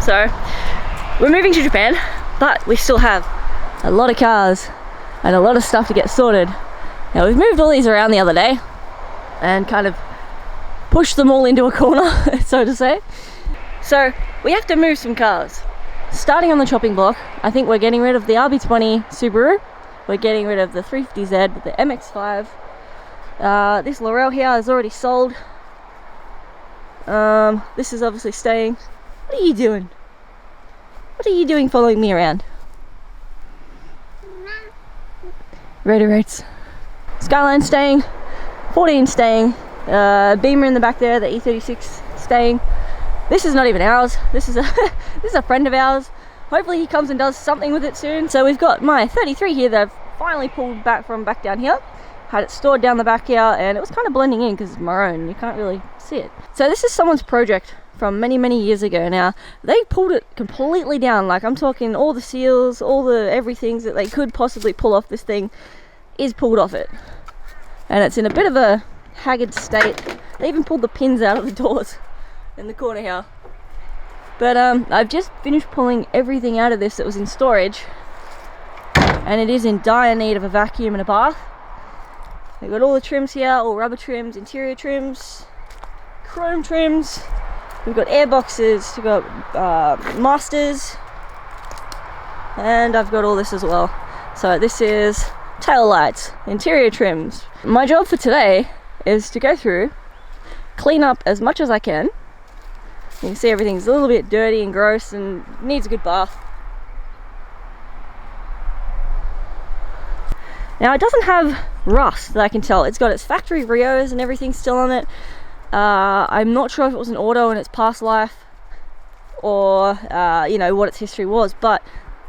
So we're moving to Japan, but we still have a lot of cars and a lot of stuff to get sorted. Now we've moved all these around the other day and kind of pushed them all into a corner, so to say. So we have to move some cars. Starting on the chopping block, I think we're getting rid of the RB20 Subaru. We're getting rid of the 350Z, the MX-5. This Laurel here is already sold. This is obviously staying. What are you doing? What are you doing following me around? Radar rates. Skyline staying. 14 staying. Beamer in the back there, the E36 staying. This is not even ours. This is a this is a friend of ours. Hopefully he comes and does something with it soon. So we've got my 33 here that I've finally pulled back from back down here. Had it stored down the back here, and it was kind of blending in because it's maroon. You can't really see it. So this is someone's project from many years ago now. They pulled it completely down. Like, I'm talking all the seals, all the everything that they could possibly pull off this thing is pulled off it. And it's in a bit of a haggard state. They even pulled the pins out of the doors in the corner here. But I've just finished pulling everything out of this that was in storage, and it is in dire need of a vacuum and a bath. We've got all the trims here, all rubber trims, interior trims, chrome trims. We've got air boxes, we've got masters, and I've got all this as well. So this is tail lights, interior trims. My job for today is to go through, clean up as much as I can. You can see everything's a little bit dirty and gross and needs a good bath. Now it doesn't have rust that I can tell. It's got its factory Rios and everything still on it. I'm not sure if it was an auto in its past life or you know, what its history was, but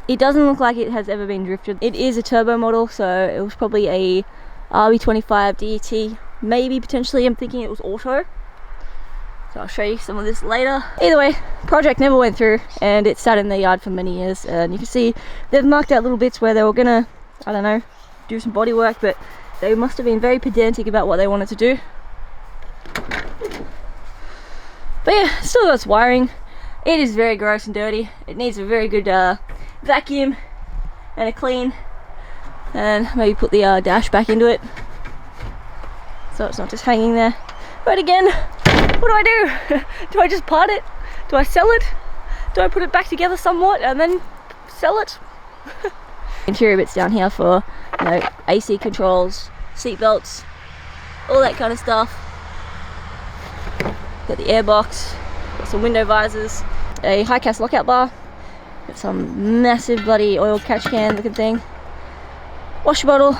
it doesn't look like it has ever been drifted. It is a turbo model, so it was probably a RB25 DET, maybe potentially. I'm thinking it was auto. So I'll show you some of this later. Either way, project never went through, and it sat in the yard for many years. And you can see they've marked out little bits where they were gonna, I don't know, do some body work, but they must have been very pedantic about what they wanted to do. But yeah, still got its wiring. It is very gross and dirty. It needs a very good vacuum and a clean, and maybe put the dash back into it so it's not just hanging there. But again, what do I do? Do I just part it? Do I sell it? Do I put it back together somewhat and then sell it? Interior bits down here for, you know, AC controls, seat belts, all that kind of stuff. Got the airbox, got some window visors, a high cast lockout bar, got some massive bloody oil catch can looking thing, washer bottle.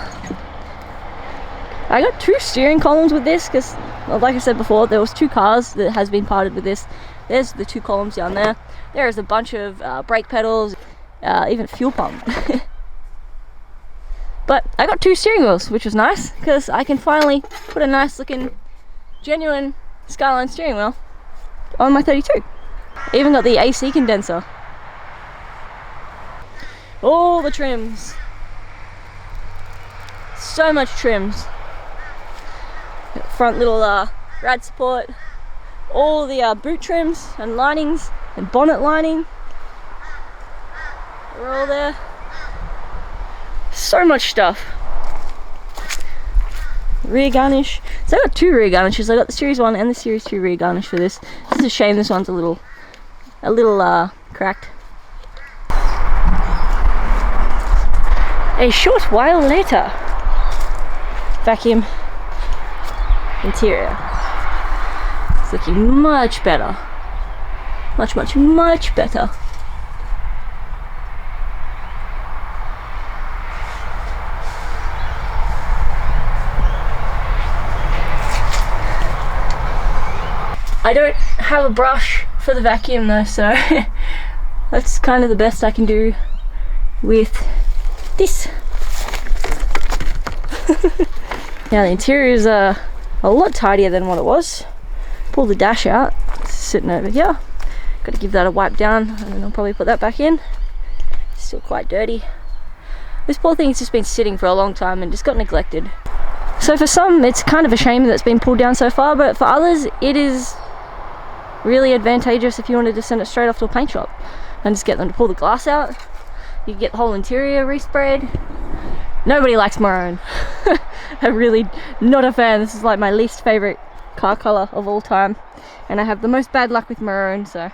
I got 2 steering columns with this because, well, like I said before, there was 2 cars that has been parted with this. There's the 2 columns down there. There is a bunch of brake pedals, even a fuel pump. But I got 2 steering wheels, which was nice because I can finally put a nice looking, genuine Skyline steering wheel on my 32. Even got the AC condenser. All the trims. So much trims. Front little rad support. All the boot trims and linings and bonnet lining. They're all there. So much stuff. Rear garnish. So I got 2 rear garnishes. I got the Series 1 and the Series 2 rear garnish for this. It's a shame this one's a little cracked. A short while later. Vacuum. Interior. It's looking much better. Much better. I don't have a brush for the vacuum though, so that's kind of the best I can do with this. Now the interior is a lot tidier than what it was. Pull the dash out, it's sitting over here. Got to give that a wipe down, and then I'll probably put that back in. Still quite dirty. This poor thing's just been sitting for a long time and just got neglected. So for some, it's kind of a shame that it's been pulled down so far, but for others, it is really advantageous if you wanted to send it straight off to a paint shop and just get them to pull the glass out. You get the whole interior resprayed. Nobody likes maroon. I'm really not a fan. This is like my least favorite car color of all time, and I have the most bad luck with maroon, so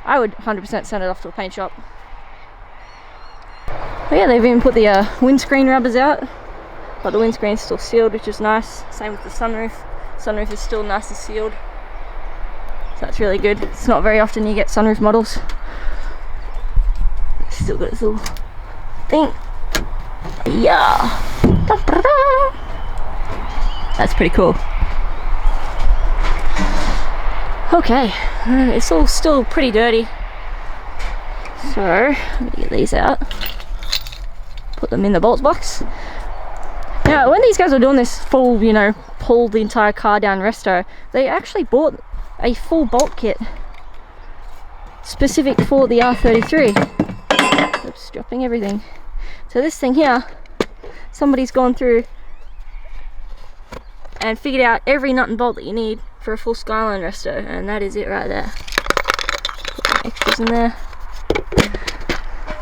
I would 100% send it off to a paint shop. But yeah, they've even put the windscreen rubbers out, but the windscreen's still sealed, which is nice. Same with the sunroof. Sunroof is still nicely sealed, so that's really good. It's not very often you get sunroof models. Still got its little thing. Yeah, that's pretty cool. Okay, it's all still pretty dirty, so I'm gonna get these out, put them in the bolts box. Now, when these guys were doing this full, you know, pull the entire car down resto, they actually bought a full bolt kit specific for the R33. Oops, dropping everything. So this thing here, somebody's gone through and figured out every nut and bolt that you need for a full Skyline resto, and that is it right there. Put some extras in there.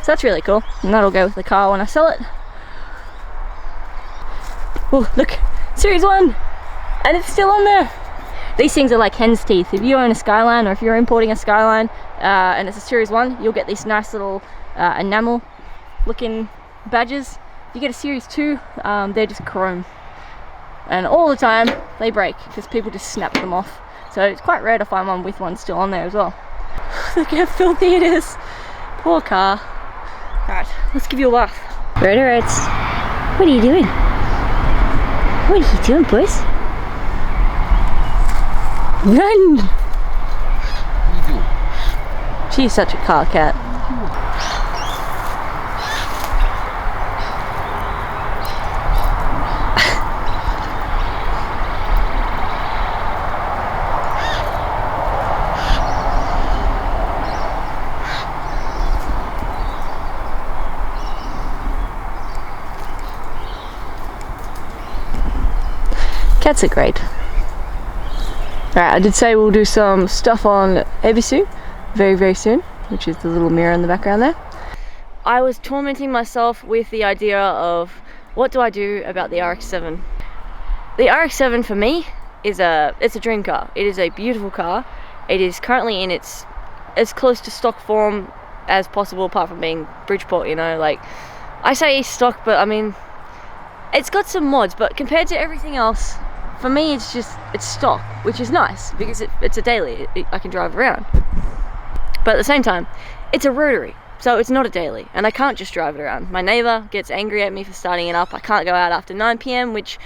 So that's really cool, and that'll go with the car when I sell it. Oh, look, Series 1, and it's still on there. These things are like hen's teeth. If you own a Skyline, or if you're importing a Skyline and it's a Series 1, you'll get these nice little enamel looking badges. If you get a Series 2, they're just chrome, and all the time they break because people just snap them off. So it's quite rare to find one with one still on there as well. Look how filthy it is. Poor car. Alright, let's give you a bath. Reds, what are you doing? What are you doing, boys? Run! What are you doing? She's such a car cat. Cats are great. Alright, I did say we'll do some stuff on Ebisu very, very soon, which is the little mirror in the background there. I was tormenting myself with the idea of what do I do about the RX7. The RX7 for me is it's a dream car. It is a beautiful car. It is currently in its as close to stock form as possible, apart from being Bridgeport, you know, like I say stock, but I mean it's got some mods, but compared to everything else, for me it's stock, which is nice because it's a daily. I can drive around, but at the same time it's a rotary, so it's not a daily, and I can't just drive it around. My neighbor gets angry at me for starting it up. I can't go out after 9 p.m, which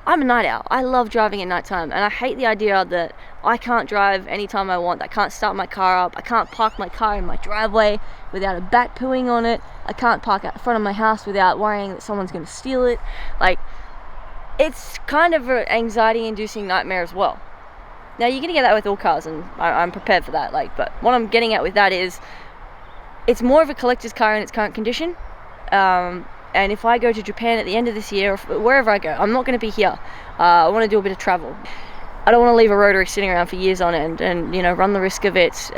I'm a night owl. I love driving at night time, and I hate the idea that I can't drive anytime I want. I can't start my car up. I can't park my car in my driveway without a bat pooing on it. I can't park out the front of my house without worrying that someone's going to steal it. Like, it's kind of an anxiety-inducing nightmare as well. Now, you're going to get that with all cars, and I'm prepared for that. Like, but what I'm getting at with that is, it's more of a collector's car in its current condition. And if I go to Japan at the end of this year, or wherever I go, I'm not going to be here. I want to do a bit of travel. I don't want to leave a rotary sitting around for years on end and you know, run the risk of it,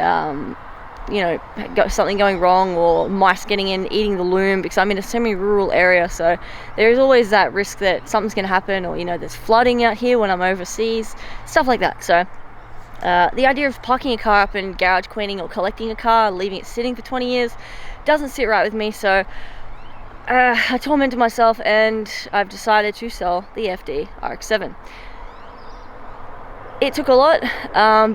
you know, something going wrong, or mice getting in, eating the loom, because I'm in a semi-rural area, so there is always that risk that something's going to happen, or you know, there's flooding out here when I'm overseas, stuff like that. So the idea of parking a car up and garage queening or collecting a car, leaving it sitting for 20 years, doesn't sit right with me. So I tormented myself, and I've decided to sell the FD RX7. It took a lot,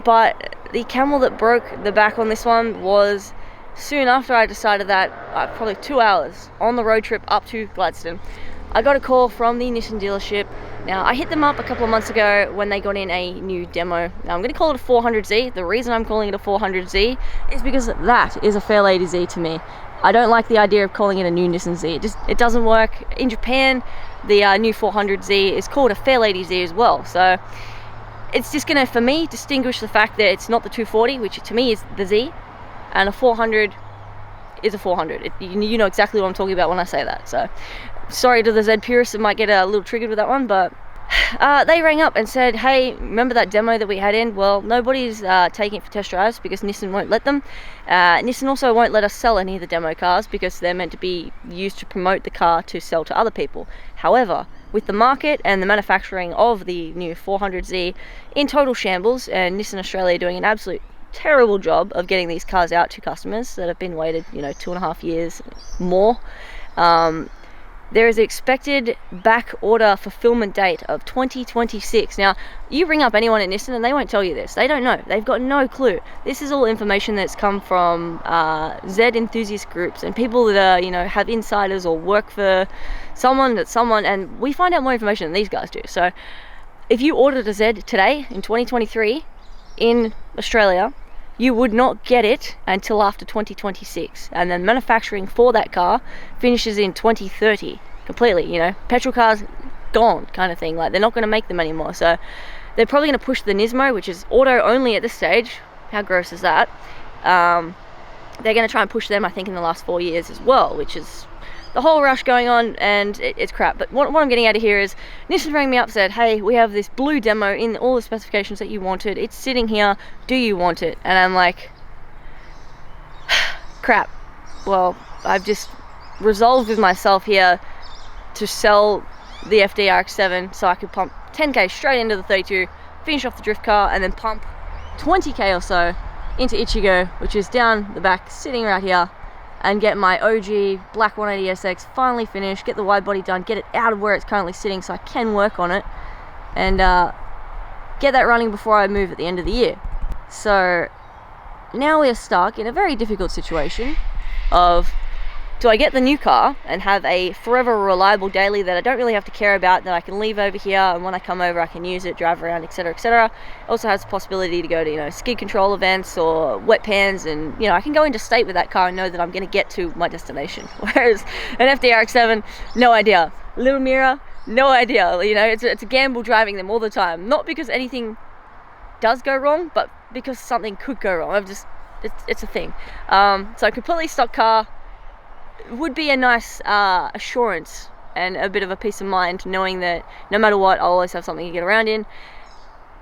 but the camel that broke the back on this one was soon after I decided that, probably 2 hours on the road trip up to Gladstone. I got a call from the Nissan dealership. Now, I hit them up a couple of months ago when they got in a new demo. Now, I'm going to call it a 400Z. The reason I'm calling it a 400Z is because that is a Fairlady Z to me. I don't like the idea of calling it a new Nissan Z. It doesn't work. In Japan, the new 400Z is called a Fairlady Z as well. So it's just going to, for me, distinguish the fact that it's not the 240, which to me is the Z, and a 400 is a 400. You know exactly what I'm talking about when I say that. So sorry to the Z purists that might get a little triggered with that one, but They rang up and said, hey, remember that demo that we had in? Well, nobody's taking it for test drives because Nissan won't let them. Nissan also won't let us sell any of the demo cars because they're meant to be used to promote the car to sell to other people. However, with the market and the manufacturing of the new 400Z in total shambles, and Nissan Australia doing an absolute terrible job of getting these cars out to customers that have been waited, 2.5 years more, there is an expected back order fulfillment date of 2026. Now, you ring up anyone at Nissan and they won't tell you this. They don't know. They've got no clue. This is all information that's come from Z enthusiast groups and people that are, have insiders or work for someone, and we find out more information than these guys do. So, if you ordered a Z today in 2023 in Australia, you would not get it until after 2026, and then manufacturing for that car finishes in 2030 completely. Petrol cars gone kind of thing. Like, they're not going to make them anymore, so they're probably going to push the Nismo, which is auto only at this stage. How gross is that? They're going to try and push them, I think, in the last 4 years as well, which is the whole rush going on, and it's crap. But what I'm getting out of here is Nissan rang me up, said, hey, we have this blue demo in all the specifications that you wanted. It's sitting here. Do you want it? And I'm like, crap. Well, I've just resolved with myself here to sell the FD RX7 so I could pump 10k straight into the 32, finish off the drift car, and then pump 20k or so into Ichigo, which is down the back, sitting right here, and get my OG black 180SX finally finished, get the wide body done, get it out of where it's currently sitting so I can work on it, and get that running before I move at the end of the year. So now we are stuck in a very difficult situation of, do I get the new car and have a forever reliable daily that I don't really have to care about, that I can leave over here, and when I come over I can use it, drive around, etc, etc. Also has the possibility to go to skid control events or wet pans, and I can go into state with that car and know that I'm going to get to my destination. Whereas an FD-RX7, no idea. Little mirror, no idea. It's a gamble driving them all the time, not because anything does go wrong, but because something could go wrong. It's a thing. So a completely stock car would be a nice assurance and a bit of a peace of mind, knowing that no matter what, I'll always have something to get around in,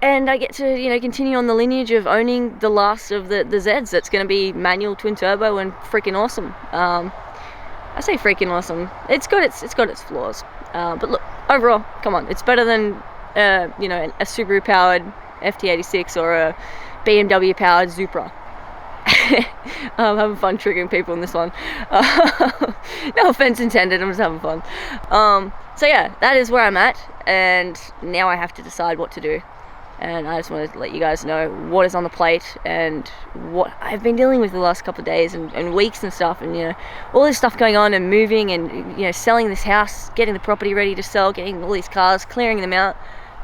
and I get to continue on the lineage of owning the last of the Zs that's going to be manual twin turbo and freaking awesome. I say freaking awesome. It's got its flaws, but look, overall, come on, it's better than a Subaru powered FT86 or a BMW powered Supra. I'm having fun triggering people in this one. No offense intended, I'm just having fun. So yeah, that is where I'm at, and now I have to decide what to do. And I just want to let you guys know what is on the plate and what I've been dealing with the last couple of days and weeks and stuff, and all this stuff going on, and moving, and selling this house, getting the property ready to sell, getting all these cars, clearing them out,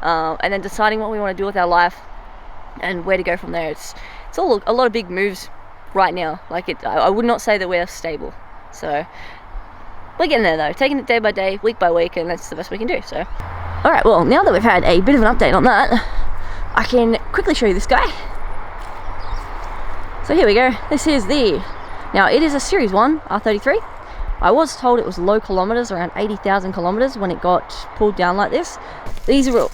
and then deciding what we want to do with our life and where to go from there. It's all a lot of big moves right now. I would not say that we're stable. So we're getting there though, taking it day by day, week by week, and that's the best we can do. So alright, well, now that we've had a bit of an update on that, I can quickly show you this guy. So here we go. This is now it is a Series 1 R33. I was told it was low kilometers, around 80,000 kilometers when it got pulled down like this. These were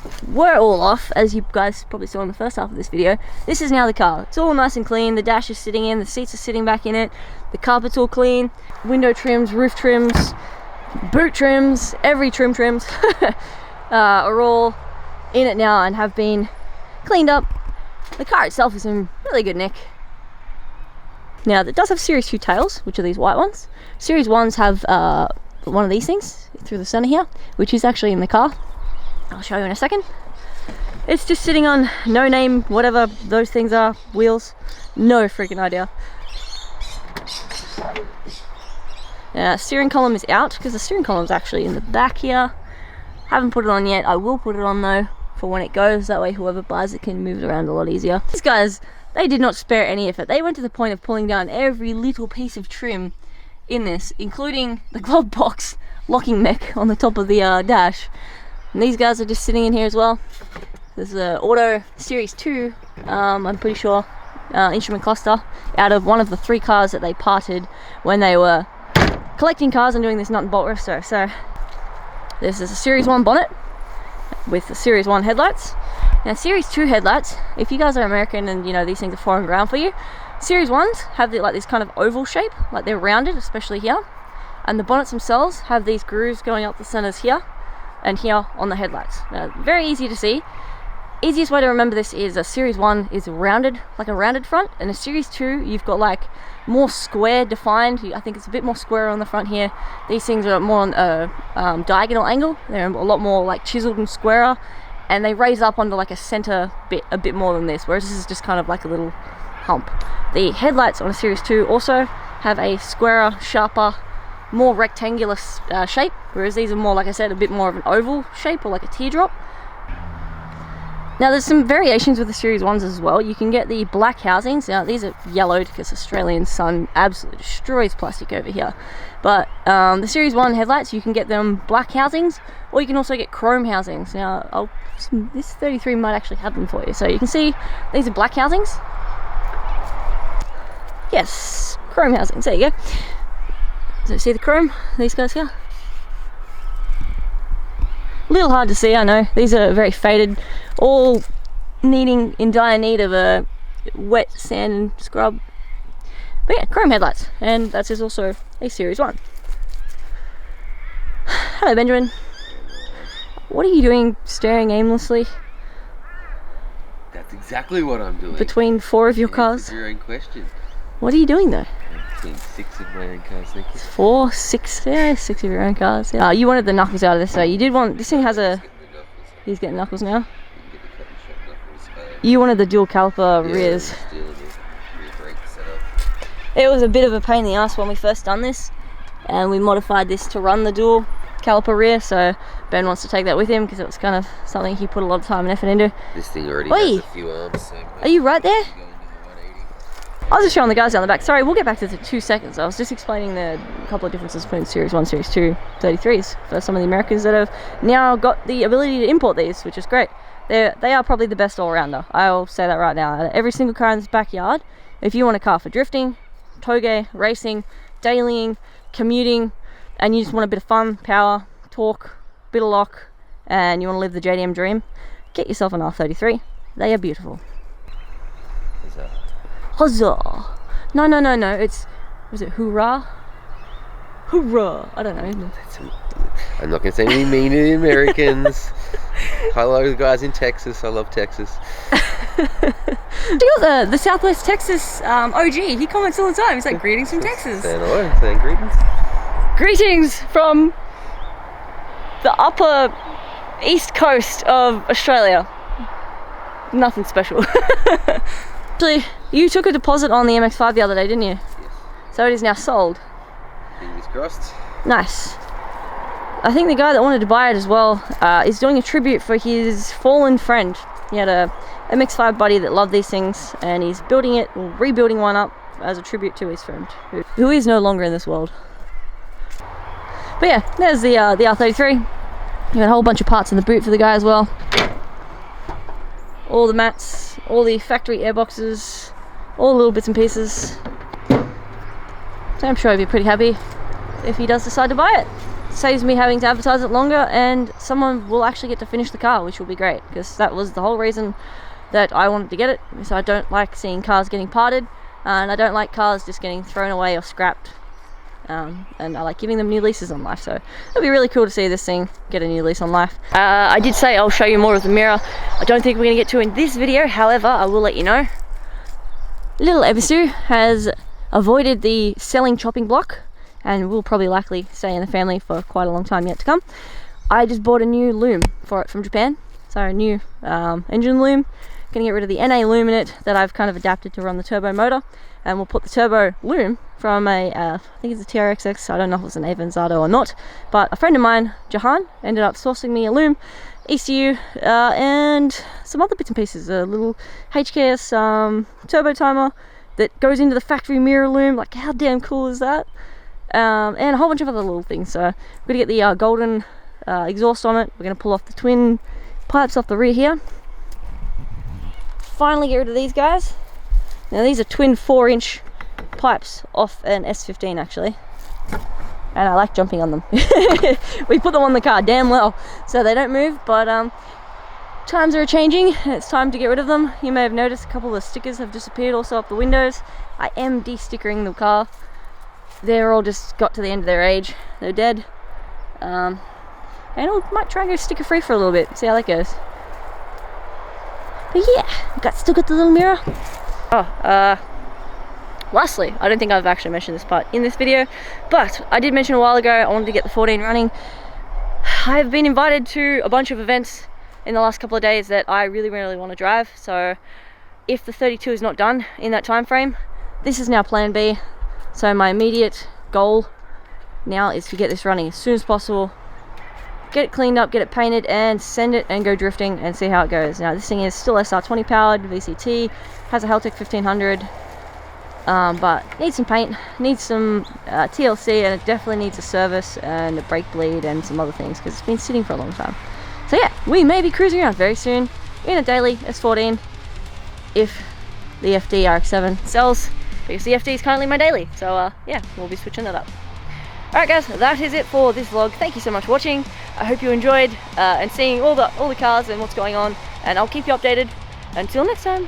all off, as you guys probably saw in the first half of this video. This is now the car. It's all nice and clean. The dash is sitting in, the seats are sitting back in it, the carpet's all clean, window trims, roof trims, boot trims, every trims are all in it now and have been cleaned up. The car itself is in really good nick. Now, it does have Series 2 tails, which are these white ones. Series 1s have one of these things through the center here, which is actually in the car. I'll show you in a second. It's just sitting on no name, whatever those things are, wheels. No freaking idea. Steering column is out, because the steering column is actually in the back here. Haven't put it on yet. I will put it on though, for when it goes. That way whoever buys it can move it around a lot easier. These guys, they did not spare any effort. They went to the point of pulling down every little piece of trim in this, including the glove box locking mech on the top of the dash. And these guys are just sitting in here as well. There's an Auto Series 2, I'm pretty sure, instrument cluster out of one of the 3 cars that they parted when they were collecting cars and doing this nut and bolt resto. So this is a Series 1 bonnet. with the Series 1 headlights. Now Series 2 headlights, if you guys are American and you know these things are foreign ground for you, Series 1s have like this kind of oval shape, like they're rounded, especially here, and the bonnets themselves have these grooves going up the centers here and here on the headlights. Now, very easy to see. Easiest way to remember this is a Series 1 is rounded, like a rounded front, and a Series 2 you've got like more square defined. I think it's a bit more square on the front here. These things are more on a diagonal angle. They're a lot more like chiseled and squarer, and they raise up onto like a center bit a bit more than this, whereas this is just kind of like a little hump. The headlights on a Series 2 also have a squarer, sharper, more rectangular shape, whereas these are more, like I said, a bit more of an oval shape or like a teardrop. Now there's some variations with the Series 1s as well. You can get the black housings. Now these are yellowed because Australian sun absolutely destroys plastic over here. But the Series 1 headlights, you can get them black housings, or you can also get chrome housings. Now this 33 might actually have them for you. So you can see these are black housings. Yes, chrome housings, there you go. So see the chrome, these guys here? A little hard to see, I know. These are very faded, all in dire need of a wet sand and scrub. But yeah, chrome headlights, and that is also a Series 1. Hello Benjamin. What are you doing staring aimlessly? That's exactly what I'm doing. Between 4 of your cars? It's your own question. What are you doing though? Between 6 of my own cars, thank you. 4, 6, yeah, 6 of your own cars. Yeah. You wanted the knuckles out of this, so you did want, this thing has a, he's getting knuckles now. You wanted the dual caliper rears. It was a bit of a pain in the ass when we first done this, and we modified this to run the dual caliper rear, so Ben wants to take that with him because it was kind of something he put a lot of time and effort into. This thing already has a few arms, so are you right there? I was just showing the guys down the back. Sorry, we'll get back to the 2 seconds. I was just explaining the couple of differences between Series 1, Series 2, 33s for some of the Americans that have now got the ability to import these, which is great. They are probably the best all-rounder. I'll say that right now. Every single car in this backyard, if you want a car for drifting, toge, racing, dailying, commuting, and you just want a bit of fun, power, torque, bit of lock, and you want to live the JDM dream, get yourself an R33. They are beautiful. Huzzah! No, it's, was it hoorah? Hoorah! I don't know. I'm not going to say any mean to the Americans. Hello guys in Texas, I love Texas. You got the Southwest Texas OG, he comments all the time. He's like, greetings from Texas. Saying hello, saying greetings. Greetings from the upper east coast of Australia. Nothing special. Actually, you took a deposit on the MX-5 the other day, didn't you? Yes. So it is now sold. Fingers crossed. Nice. I think the guy that wanted to buy it as well is doing a tribute for his fallen friend. He had a MX-5 buddy that loved these things, and he's building it, or rebuilding one up as a tribute to his friend, who is no longer in this world. But yeah, there's the R33. You got a whole bunch of parts in the boot for the guy as well. All the mats, all the factory airboxes, all the little bits and pieces. So I'm sure he'll be pretty happy if he does decide to buy it. Saves me having to advertise it longer, and someone will actually get to finish the car, which will be great, because that was the whole reason that I wanted to get it. So I don't like seeing cars getting parted, and I don't like cars just getting thrown away or scrapped. And I like giving them new leases on life, so it'll be really cool to see this thing get a new lease on life. I did say I'll show you more of the mirror. I don't think we're going to get to in this video, however I will let you know. Little Ebisu has avoided the selling chopping block and will probably likely stay in the family for quite a long time yet to come. I just bought a new loom for it from Japan, so a new engine loom. Gonna get rid of the NA loom in it that I've kind of adapted to run the turbo motor, and we'll put the turbo loom from a I think it's a TRXX. I don't know if it's an Avanzado or not, but a friend of mine, Jahan, ended up sourcing me a loom, ECU, and some other bits and pieces. A little HKS turbo timer that goes into the factory mirror loom. Like, how damn cool is that? And a whole bunch of other little things. So we're gonna get the golden exhaust on it. We're gonna pull off the twin pipes off the rear here. Finally get rid of these guys. Now these are twin 4-inch pipes off an S15 actually, and I like jumping on them. We put them on the car damn well so they don't move, but times are changing and it's time to get rid of them. You may have noticed a couple of the stickers have disappeared also up the windows. I am de-stickering the car. They're all just got to the end of their age. They're dead. And I might try and go sticker free for a little bit, see how that goes. But yeah, still got the little mirror. Lastly, I don't think I've actually mentioned this part in this video, but I did mention a while ago I wanted to get the 14 running. I've been invited to a bunch of events in the last couple of days that I really want to drive, so if the 32 is not done in that time frame, this is now plan B. So my immediate goal now is to get this running as soon as possible, get it cleaned up, get it painted, and send it and go drifting and see how it goes. Now this thing is still SR20 powered, VCT, has a Haltech 1500, but needs some paint, needs some TLC, and it definitely needs a service and a brake bleed and some other things because it's been sitting for a long time. So yeah, we may be cruising around very soon in a daily S14 if the FD RX7 sells, because the FD is currently my daily. So yeah, we'll be switching that up. Alright guys, that is it for this vlog. Thank you so much for watching. I hope you enjoyed and seeing all the cars and what's going on, and I'll keep you updated. Until next time.